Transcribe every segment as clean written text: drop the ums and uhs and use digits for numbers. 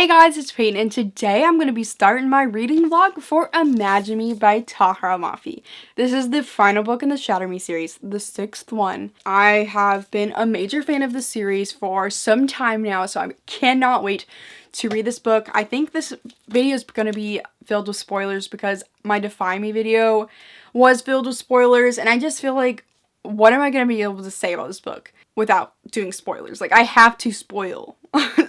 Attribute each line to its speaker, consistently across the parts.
Speaker 1: Hey guys, it's Peyton, and today I'm going to be starting my reading vlog for Imagine Me by Tahira Mafi. This is the final book in the Shatter Me series, the 6th one. I have been a major fan of the series for some time now, so I cannot wait to read this book. I think this video is going to be filled with spoilers because my Defy Me video was filled with spoilers, and I just feel like, what am I going to be able to say about this book without doing spoilers? Like, I have to spoil.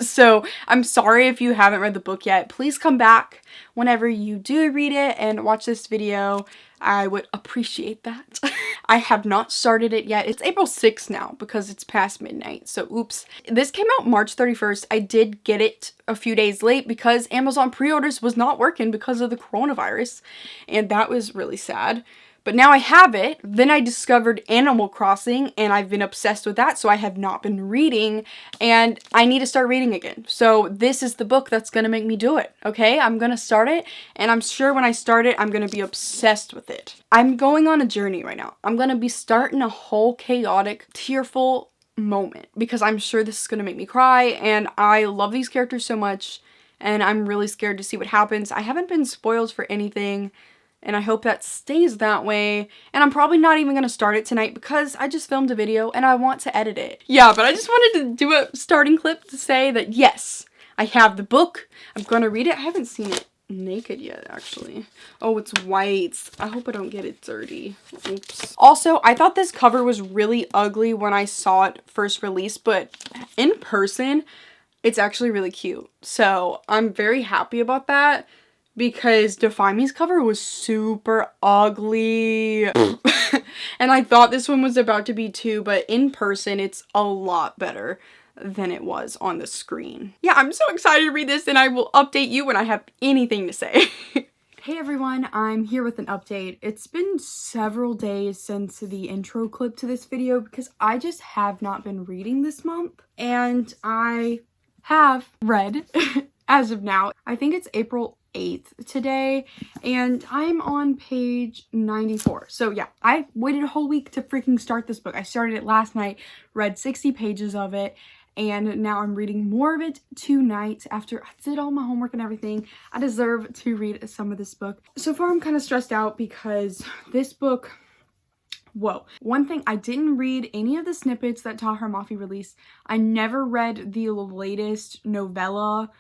Speaker 1: So I'm sorry if you haven't read the book yet. Please come back whenever you do read it and watch this video. I would appreciate that. I have not started it yet. It's April 6th now because it's past midnight. So oops. This came out March 31st. I did get it a few days late because Amazon pre-orders was not working because of the coronavirus. And that was really sad. But now I have it. Then I discovered Animal Crossing and I've been obsessed with that, so I have not been reading and I need to start reading again. So this is the book that's going to make me do it, okay? I'm going to start it and I'm sure when I start it, I'm going to be obsessed with it. I'm going on a journey right now. I'm going to be starting a whole chaotic, tearful moment because I'm sure this is going to make me cry and I love these characters so much and I'm really scared to see what happens. I haven't been spoiled for anything. And I hope that stays that way. And I'm probably not even going to start it tonight because I just filmed a video and I want to edit it. Yeah, but I just wanted to do a starting clip to say that yes, I have the book. I'm going to read it. I haven't seen it naked yet, actually. Oh, it's white. I hope I don't get it dirty. Oops. Also, I thought this cover was really ugly when I saw it first released, but in person, it's actually really cute. So I'm very happy about that. Because Defy Me's cover was super ugly. And I thought this one was about to be too, but in person it's a lot better than it was on the screen. Yeah, I'm so excited to read this and I will update you when I have anything to say. Hey everyone, I'm here with an update. It's been several days since the intro clip to this video because I just have not been reading this month. And I have read, as of now, I think it's April 8th today and I'm on page 94. So yeah, I waited a whole week to freaking start this book. I started it last night, read 60 pages of it, and now I'm reading more of it tonight after I did all my homework and everything. I deserve to read some of this book. So far I'm kind of stressed out because this book, whoa. One thing, I didn't read any of the snippets that Tahira Mafi released. I never read the latest novella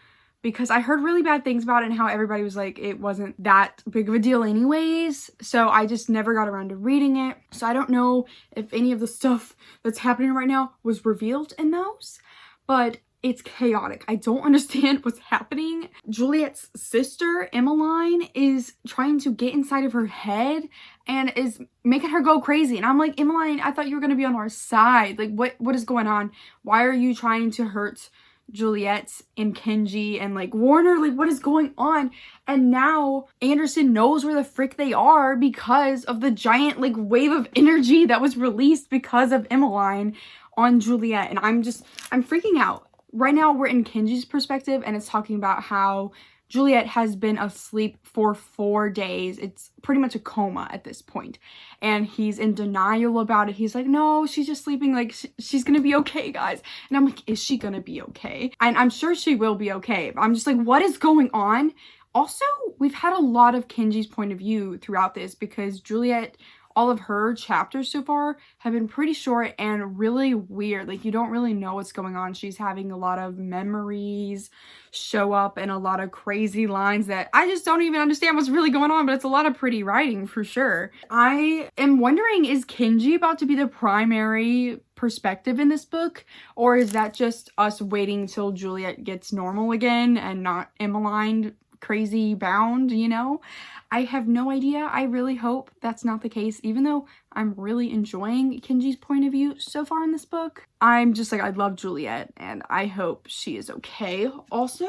Speaker 1: because I heard really bad things about it and how everybody was like, it wasn't that big of a deal anyways. So I just never got around to reading it. So I don't know if any of the stuff that's happening right now was revealed in those, but it's chaotic. I don't understand what's happening. Juliet's sister, Emmeline, is trying to get inside of her head and is making her go crazy. And I'm like, Emmeline, I thought you were going to be on our side. Like, what is going on? Why are you trying to hurt Juliet and Kenji and like Warner? Like, what is going on? And now Anderson knows where the frick they are because of the giant like wave of energy that was released because of Emmeline on Juliet. And I'm freaking out. Right now we're in Kenji's perspective and it's talking about how Juliet has been asleep for 4 days. It's pretty much a coma at this point. And he's in denial about it. He's like, no, she's just sleeping. Like, she's gonna be okay, guys. And I'm like, is she gonna be okay? And I'm sure she will be okay. But I'm just like, what is going on? Also, we've had a lot of Kenji's point of view throughout this because Juliet, all of her chapters so far have been pretty short and really weird. Like, you don't really know what's going on. She's having a lot of memories show up and a lot of crazy lines that I just don't even understand what's really going on, but it's a lot of pretty writing for sure. I am wondering, is Kenji about to be the primary perspective in this book? Or is that just us waiting till Juliet gets normal again and not Emmeline crazy bound, you know? I have no idea. I really hope that's not the case, even though I'm really enjoying Kenji's point of view so far in this book. I'm just like, I love Juliet and I hope she is okay. Also,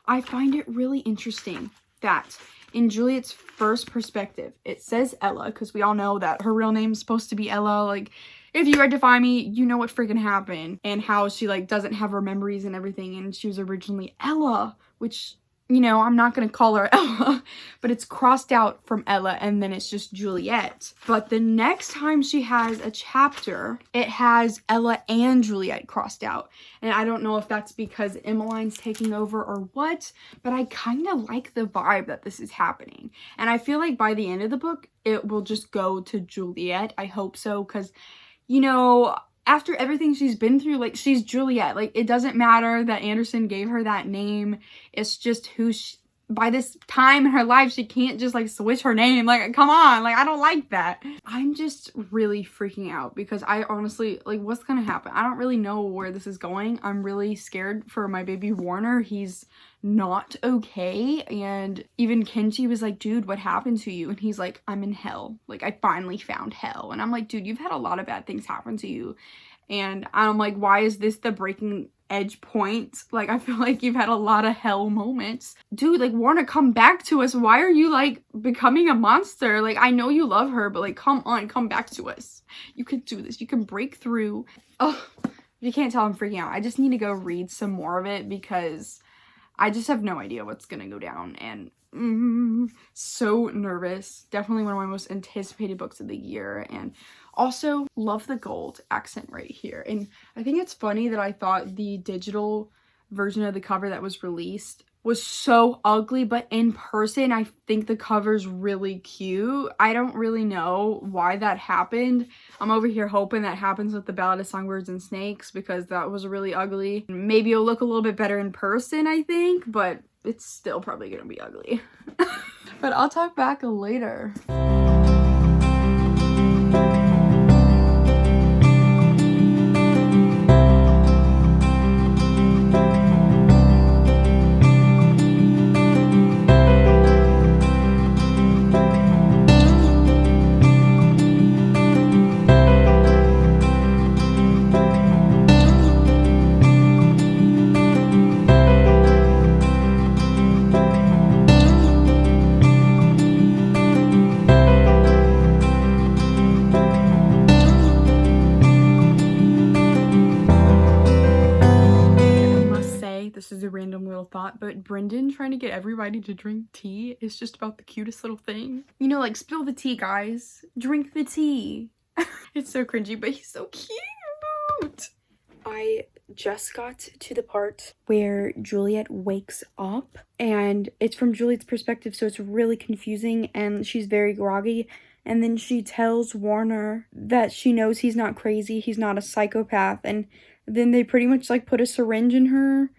Speaker 1: I find it really interesting that in Juliet's first perspective, it says Ella, because we all know that her real name is supposed to be Ella. Like, if you read Defy Me, you know what freaking happened and how she like doesn't have her memories and everything, and she was originally Ella, which you know, I'm not going to call her Ella, but it's crossed out from Ella and then it's just Juliet. But the next time she has a chapter, it has Ella and Juliet crossed out. And I don't know if that's because Emmeline's taking over or what, but I kind of like the vibe that this is happening. And I feel like by the end of the book, it will just go to Juliet. I hope so, because, you know, after everything she's been through, like, she's Juliet. Like, it doesn't matter that Anderson gave her that name. It's just who she, by this time in her life, she can't just, like, switch her name. Like, come on. Like, I don't like that. I'm just really freaking out because I honestly, like, what's gonna happen? I don't really know where this is going. I'm really scared for my baby Warner. He's not okay. And even Kenji was like, dude, what happened to you? And he's like, I'm in hell. Like, I finally found hell. And I'm like, dude, you've had a lot of bad things happen to you. And I'm like, why is this the breaking edge point? Like, I feel like you've had a lot of hell moments. Dude, like, Warner, come back to us. Why are you, like, becoming a monster? Like, I know you love her, but, like, come on, come back to us. You can do this. You can break through. Oh, you can't tell I'm freaking out. I just need to go read some more of it because I just have no idea what's gonna go down, and so nervous. Definitely one of my most anticipated books of the year, and also love the gold accent right here. And I think it's funny that I thought the digital version of the cover that was released was so ugly, but in person I think the cover's really cute. I don't really know why that happened. I'm over here hoping that happens with the Ballad of Songbirds and Snakes because that was really ugly. Maybe it'll look a little bit better in person, I think, but it's still probably gonna be ugly. But I'll talk back later. This is a random little thought, but Brendan trying to get everybody to drink tea is just about the cutest little thing. You know, like, spill the tea, guys. Drink the tea. It's so cringy, but he's so cute. I just got to the part where Juliet wakes up, and it's from Juliet's perspective, so it's really confusing, and she's very groggy. And then she tells Warner that she knows he's not crazy, he's not a psychopath, and then they pretty much, like, put a syringe in her.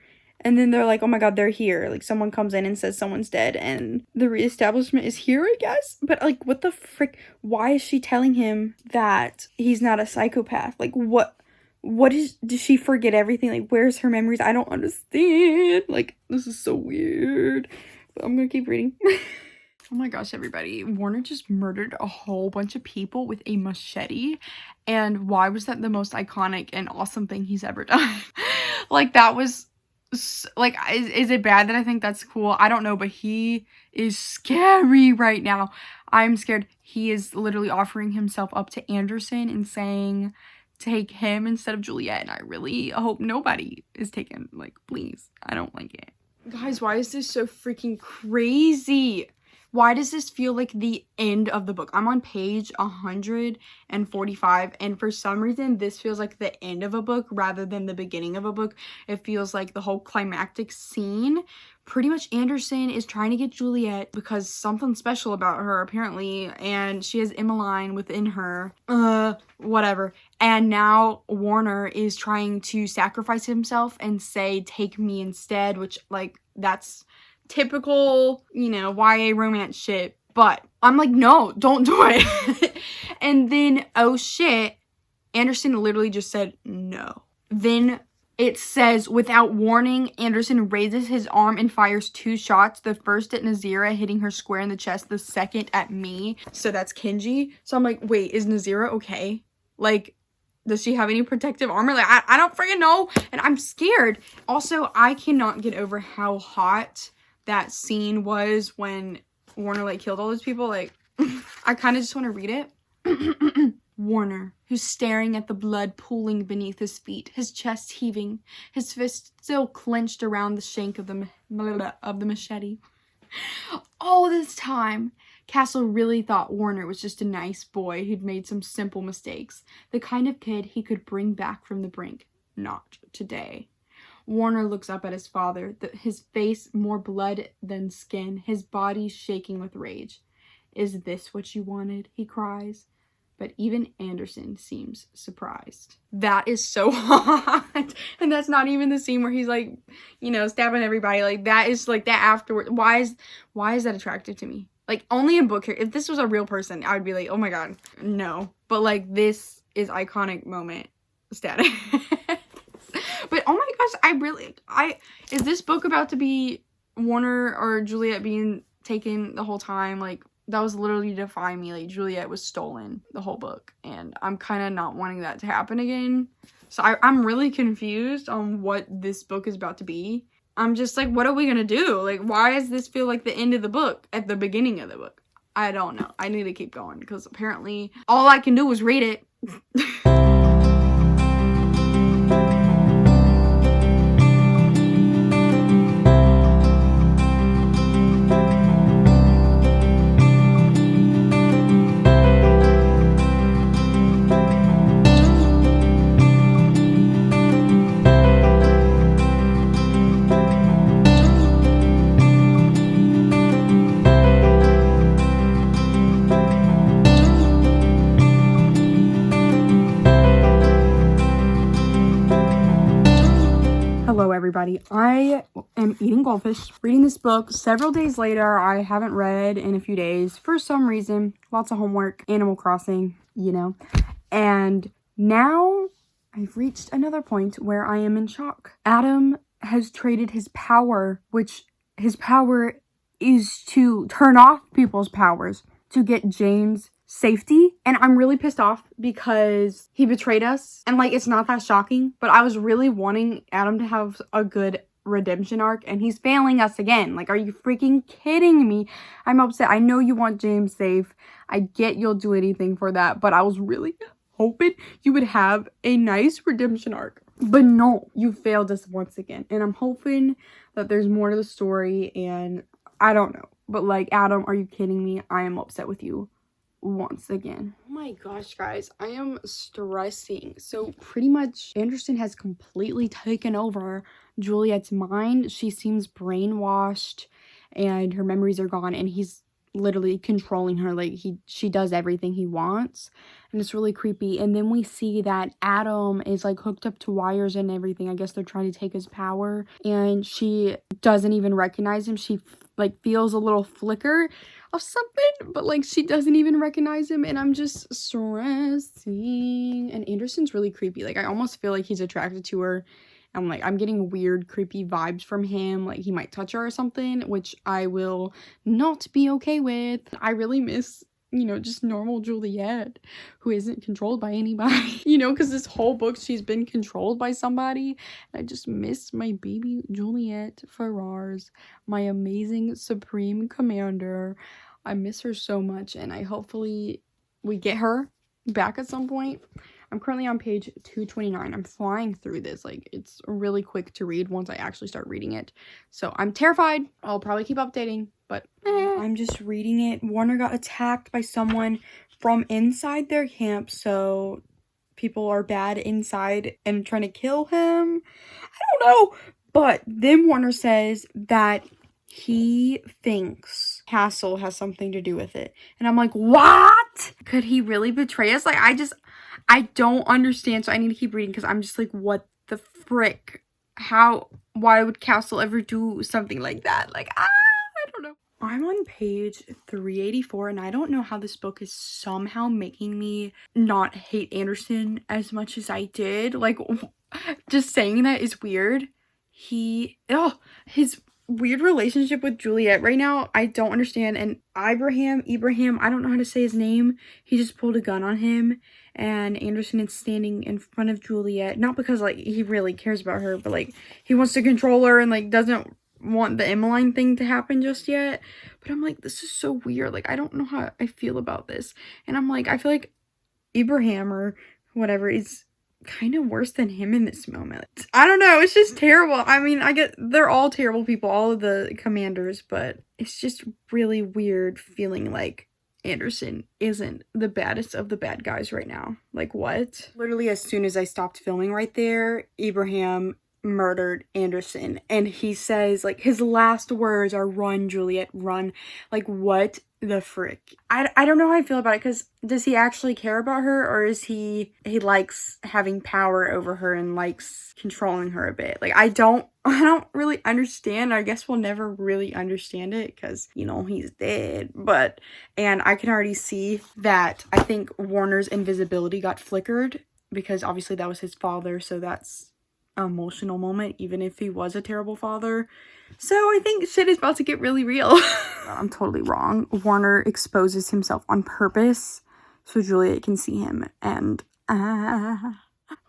Speaker 1: And then they're like, oh my god, they're here. Like, someone comes in and says someone's dead, and the reestablishment is here, I guess? But, like, what the frick? Why is she telling him that he's not a psychopath? Like, does she forget everything? Like, where's her memories? I don't understand. Like, this is so weird. But I'm gonna keep reading. Oh my gosh, everybody. Warner just murdered a whole bunch of people with a machete. And why was that the most iconic and awesome thing he's ever done? Like, that was... like, is it bad that I think that's cool? I don't know, but he is scary right now. I'm scared. He is literally offering himself up to Anderson and saying take him instead of Juliet, and I really hope nobody is taken. Like, please. I don't like it. Guys, why is this so freaking crazy? Why does this feel like the end of the book? I'm on page 145, and for some reason, this feels like the end of a book rather than the beginning of a book. It feels like the whole climactic scene. Pretty much Anderson is trying to get Juliet because something special about her, apparently, and she has Emmeline within her. Whatever. And now Warner is trying to sacrifice himself and say, take me instead, which, like, that's... typical, you know, YA romance shit, but I'm like, no, don't do it. And then, oh shit, Anderson literally just said no. Then it says, without warning, Anderson raises his arm and fires 2 shots, the first at Nazira, hitting her square in the chest, the second at me. So that's Kenji. So I'm like, wait, is Nazira okay? Like, does she have any protective armor? Like, I don't freaking know, and I'm scared. Also, I cannot get over how hot that scene was when Warner, like, killed all those people. Like, I kind of just want to read it. Warner, who's staring at the blood pooling beneath his feet, his chest heaving, his fist still clenched around the shank of the machete. All this time, Castle really thought Warner was just a nice boy who'd made some simple mistakes, the kind of kid he could bring back from the brink. Not today. Warner looks up at his father, his face more blood than skin, his body shaking with rage. "Is this what you wanted?" he cries. But even Anderson seems surprised. That is so hot. And that's not even the scene where he's like, you know, stabbing everybody. Like, that is like that afterward. Why is that attractive to me? Like, only in book here. If this was a real person, I would be like, oh my god, no. But like, this is iconic moment status. But oh my gosh, is this book about to be Warner or Juliet being taken the whole time? Like, that was literally to define me. Like, Juliet was stolen the whole book, and I'm kind of not wanting that to happen again. So I'm really confused on what this book is about to be. I'm just like, what are we gonna do? Like, why does this feel like the end of the book at the beginning of the book? I don't know. I need to keep going because apparently all I can do is read it. Hello everybody, I am eating goldfish, reading this book. Several days later, I haven't read in a few days for some reason. Lots of homework, Animal Crossing, you know. And now I've reached another point where I am in shock. Adam has traded his power, which his power is to turn off people's powers, to get James safety. And I'm really pissed off because he betrayed us, and like, it's not that shocking, but I was really wanting Adam to have a good redemption arc, and he's failing us again. Like, are you freaking kidding me? I'm upset. I know you want James safe. I get you'll do anything for that, but I was really hoping you would have a nice redemption arc. But no, you failed us once again, and I'm hoping that there's more to the story, and I don't know. But like, Adam, are you kidding me? I am upset with you once again. Oh my gosh, guys, I am stressing. So pretty much Anderson has completely taken over Juliet's mind. She seems brainwashed and her memories are gone, and he's literally controlling her. Like, she does everything he wants, and it's really creepy. And then we see that Adam is like hooked up to wires and everything. I guess they're trying to take his power, and she doesn't even recognize him. She like feels a little flicker of something, but like, she doesn't even recognize him, and I'm just stressing. And Anderson's really creepy. Like, I almost feel like he's attracted to her. I'm like, I'm getting weird, creepy vibes from him. Like, he might touch her or something, which I will not be okay with. I really miss, you know, just normal Juliet, who isn't controlled by anybody, you know, because this whole book she's been controlled by somebody. I just miss my baby Juliet Ferrars, my amazing supreme commander. I miss her so much, and hopefully we get her back at some point. I'm currently on page 229. I'm flying through this. Like, it's really quick to read once I actually start reading it. So I'm terrified. I'll probably keep updating, but I'm just reading it. Warner got attacked by someone from inside their camp, so people are bad inside and trying to kill him. I don't know. But then Warner says that he thinks Castle has something to do with it. And I'm like, what? Could he really betray us? Like, I don't understand. So I need to keep reading because I'm just like, what the frick? Why would Castle ever do something like that? Like, I don't know. I'm on page 384, and I don't know how this book is somehow making me not hate Anderson as much as I did. Like, just saying that is weird. His weird relationship with Juliet right now, I don't understand. And Ibrahim, I don't know how to say his name. He just pulled a gun on him, and Anderson is standing in front of Juliet. Not because, like, he really cares about her, but, like, he wants to control her and, like, doesn't want the Emmeline thing to happen just yet. But I'm like, this is so weird. Like, I don't know how I feel about this. And I'm like, I feel like Ibrahim or whatever is kind of worse than him in this moment. I don't know, it's just terrible. I mean, I get they're all terrible people, all of the commanders, but it's just really weird feeling like Anderson isn't the baddest of the bad guys right now. Like, what? Literally, as soon as I stopped filming right there, Ibrahim murdered Anderson, and he says, like, his last words are, "Run, Juliet, run." Like, what the frick? I don't know how I feel about it, because does he actually care about her, or is he likes having power over her and likes controlling her a bit? Like, I don't really understand. I guess we'll never really understand it, because, you know, he's dead. But, and I can already see that I think Warner's invisibility got flickered, because obviously that was his father, so that's an emotional moment, even if he was a terrible father. So I think shit is about to get really real. I'm totally wrong. Warner exposes himself on purpose so Juliet can see him, and oh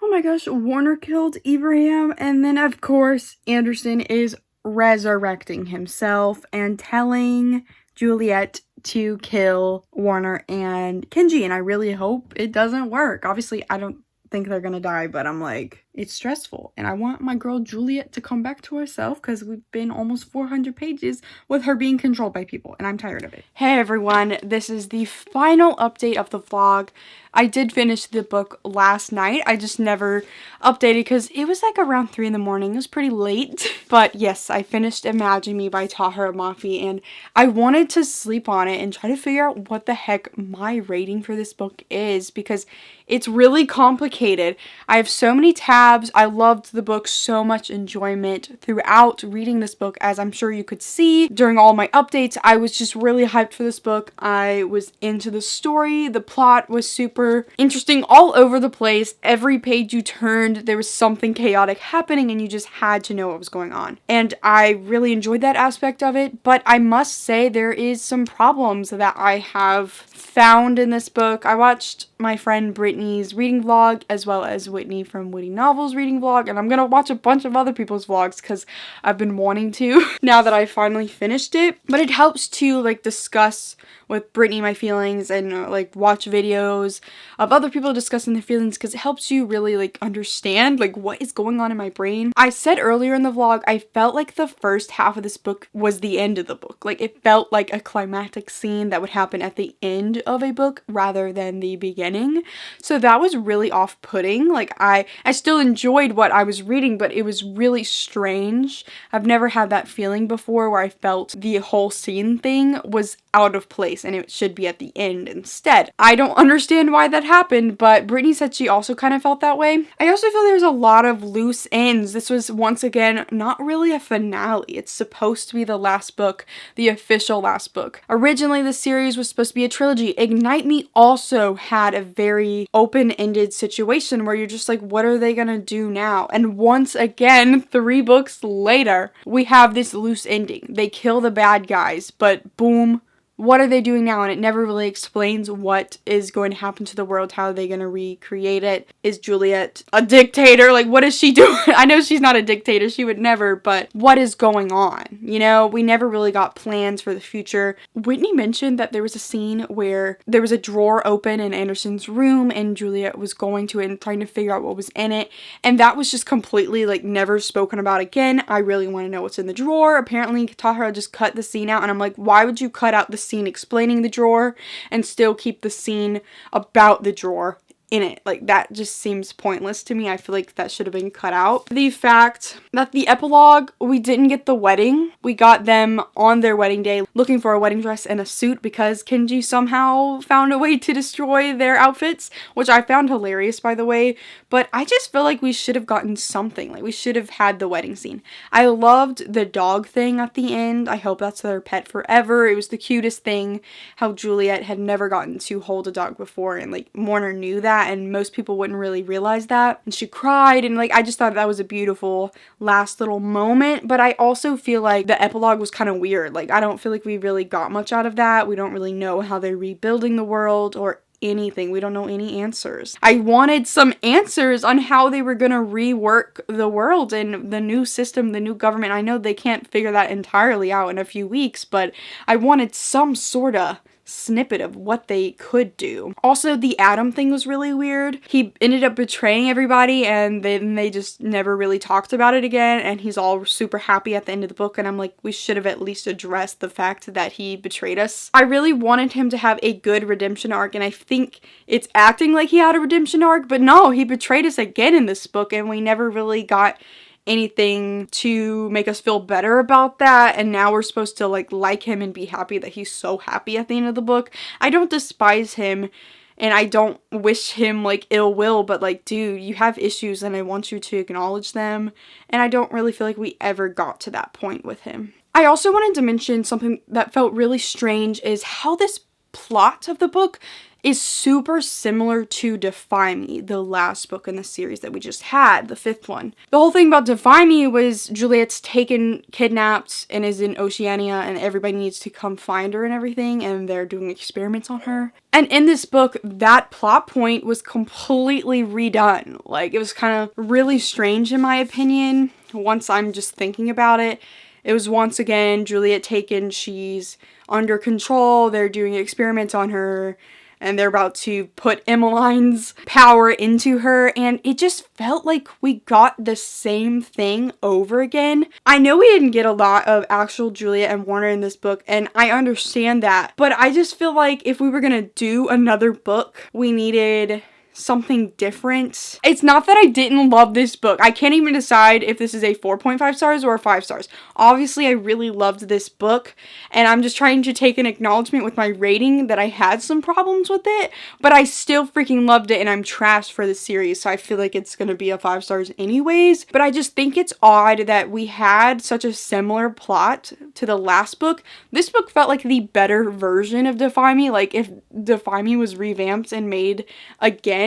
Speaker 1: my gosh, Warner killed Ibrahim, and then of course Anderson is resurrecting himself and telling Juliet to kill Warner and Kenji, and I really hope it doesn't work. Obviously, I don't think they're gonna die, but I'm like, it's stressful, and I want my girl Juliet to come back to herself, because we've been almost 400 pages with her being controlled by people, and I'm tired of it. Hey everyone, this is the final update of the vlog. I did finish the book last night. I just never updated because it was like around 3 in the morning. It was pretty late. But yes, I finished Imagine Me by Tahira Mafi, and I wanted to sleep on it and try to figure out what the heck my rating for this book is, because it's really complicated. I have so many tabs. I loved the book, so much enjoyment throughout reading this book, as I'm sure you could see during all my updates. I was just really hyped for this book. I was into the story. The plot was super interesting all over the place. Every page you turned, there was something chaotic happening, and you just had to know what was going on. And I really enjoyed that aspect of it, but I must say there is some problems that I have found in this book. I watched my friend Brittany's reading vlog, as well as Whitney from Witty Novels reading vlog, and I'm gonna watch a bunch of other people's vlogs because I've been wanting to now that I finally finished it. But it helps to like discuss with Brittany my feelings, and like watch videos of other people discussing their feelings, because it helps you really like understand like what is going on in my brain. I said earlier in the vlog, I felt like the first half of this book was the end of the book. Like, it felt like a climactic scene that would happen at the end of a book rather than the beginning. So that was really off-putting. Like, I still enjoyed what I was reading, but it was really strange. I've never had that feeling before where I felt the whole scene thing was out of place and it should be at the end instead. I don't understand why that happened, but Brittany said she also kind of felt that way. I also feel there's a lot of loose ends. This was, once again, not really a finale. It's supposed to be the last book, the official last book. Originally, the series was supposed to be a trilogy. Ignite Me also had a very open-ended situation where you're just like, what are they gonna do now? And once again, 3 books later, we have this loose ending. They kill the bad guys, but boom, what are they doing now? And it never really explains what is going to happen to the world. How are they going to recreate it? Is Juliet a dictator? Like, what is she doing? I know she's not a dictator. She would never, but what is going on? You know, we never really got plans for the future. Whitney mentioned that there was a scene where there was a drawer open in Anderson's room and Juliet was going to it and trying to figure out what was in it. And that was just completely, like, never spoken about again. I really want to know what's in the drawer. Apparently, Tahira just cut the scene out, and I'm like, why would you cut out the scene explaining the drawer and still keep the scene about the drawer in it? Like, that just seems pointless to me. I feel like that should have been cut out. The fact that the epilogue, we didn't get the wedding. We got them on their wedding day looking for a wedding dress and a suit because Kenji somehow found a way to destroy their outfits, which I found hilarious, by the way. But I just feel like we should have gotten something. Like, we should have had the wedding scene. I loved the dog thing at the end. I hope that's their pet forever. It was the cutest thing, how Juliet had never gotten to hold a dog before, and like Warner knew that, and most people wouldn't really realize that. And she cried, and like, I just thought that was a beautiful last little moment. But I also feel like the epilogue was kind of weird. Like, I don't feel like we really got much out of that. We don't really know how they're rebuilding the world or anything. We don't know any answers. I wanted some answers on how they were gonna rework the world and the new system, the new government. I know they can't figure that entirely out in a few weeks, but I wanted some sorta snippet of what they could do. Also, the Adam thing was really weird. He ended up betraying everybody, and then they just never really talked about it again, and he's all super happy at the end of the book, and I'm like, we should have at least addressed the fact that he betrayed us. I really wanted him to have a good redemption arc, and I think it's acting like he had a redemption arc, but no, he betrayed us again in this book, and we never really got anything to make us feel better about that, and now we're supposed to like him and be happy that he's so happy at the end of the book. I don't despise him, and I don't wish him like ill will, but like, dude, you have issues and I want you to acknowledge them, and I don't really feel like we ever got to that point with him. I also wanted to mention something that felt really strange is how this plot of the book is super similar to Defy Me, the last book in the series that we just had, the 5th one. The whole thing about Defy Me was Juliet's taken, kidnapped, and is in Oceania, and everybody needs to come find her and everything, and they're doing experiments on her. And in this book, that plot point was completely redone. Like, it was kind of really strange in my opinion, once I'm just thinking about it. It was once again Juliet taken, she's under control, they're doing experiments on her, and they're about to put Emmeline's power into her, and it just felt like we got the same thing over again. I know we didn't get a lot of actual Juliet and Warner in this book, and I understand that, but I just feel like if we were gonna do another book, we needed something different. It's not that I didn't love this book. I can't even decide if this is a 4.5 stars or a 5 stars. Obviously, I really loved this book, and I'm just trying to take an acknowledgement with my rating that I had some problems with it, but I still freaking loved it, and I'm trash for the series, so I feel like it's gonna be a 5 stars anyways. But I just think it's odd that we had such a similar plot to the last book. This book felt like the better version of Defy Me. Like, if Defy Me was revamped and made again,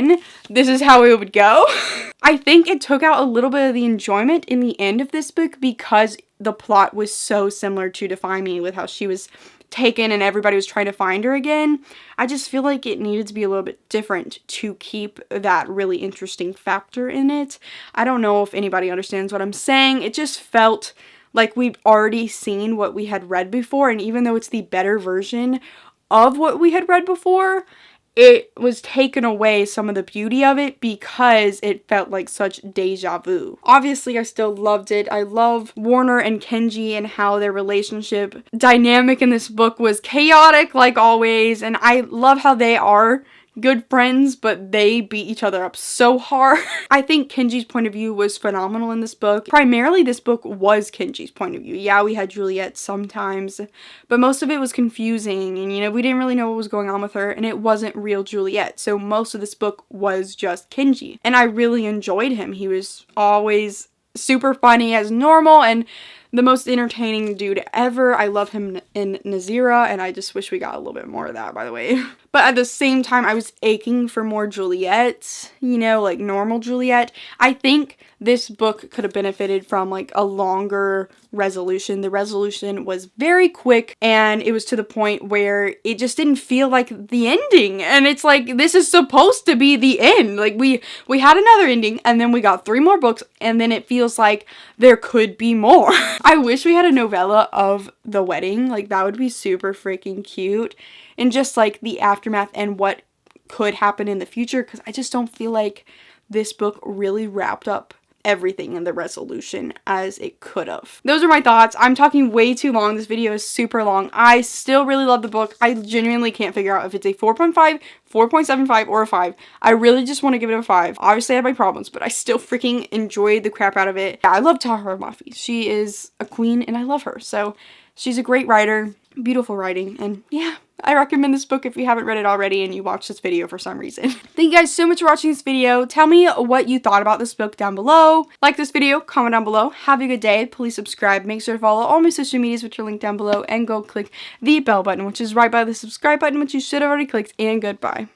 Speaker 1: this is how it would go. I think it took out a little bit of the enjoyment in the end of this book because the plot was so similar to Defy Me, with how she was taken and everybody was trying to find her again. I just feel like it needed to be a little bit different to keep that really interesting factor in it. I don't know if anybody understands what I'm saying. It just felt like we've already seen what we had read before, and even though it's the better version of what we had read before, it was taken away some of the beauty of it because it felt like such deja vu. Obviously, I still loved it. I love Warner and Kenji and how their relationship dynamic in this book was chaotic like always, and I love how they are good friends, but they beat each other up so hard. I think Kenji's point of view was phenomenal in this book. Primarily, this book was Kenji's point of view. Yeah, we had Juliet sometimes, but most of it was confusing, and you know, we didn't really know what was going on with her, and it wasn't real Juliet, so most of this book was just Kenji, and I really enjoyed him. He was always super funny as normal, and the most entertaining dude ever. I love him in Nazira, and I just wish we got a little bit more of that, by the way. But at the same time, I was aching for more Juliet, you know, like normal Juliet. I think this book could have benefited from like a longer resolution. The resolution was very quick, and it was to the point where it just didn't feel like the ending. And it's like, this is supposed to be the end. Like, we had another ending, and then we got 3 more books, and then it feels like there could be more. I wish we had a novella of the wedding. Like, that would be super freaking cute. And just like the aftermath and what could happen in the future, because I just don't feel like this book really wrapped up everything in the resolution as it could have. Those are my thoughts. I'm talking way too long. This video is super long. I still really love the book. I genuinely can't figure out if it's a 4.5, 4.75, or a 5. I really just want to give it a 5. Obviously, I have my problems, but I still freaking enjoyed the crap out of it. Yeah, I love Tahara Mafi. She is a queen, and I love her. So she's a great writer, beautiful writing, and yeah, I recommend this book if you haven't read it already and you watched this video for some reason. Thank you guys so much for watching this video. Tell me what you thought about this book down below. Like this video, comment down below. Have a good day. Please subscribe. Make sure to follow all my social medias, which are linked down below, and go click the bell button, which is right by the subscribe button, which you should have already clicked, and goodbye.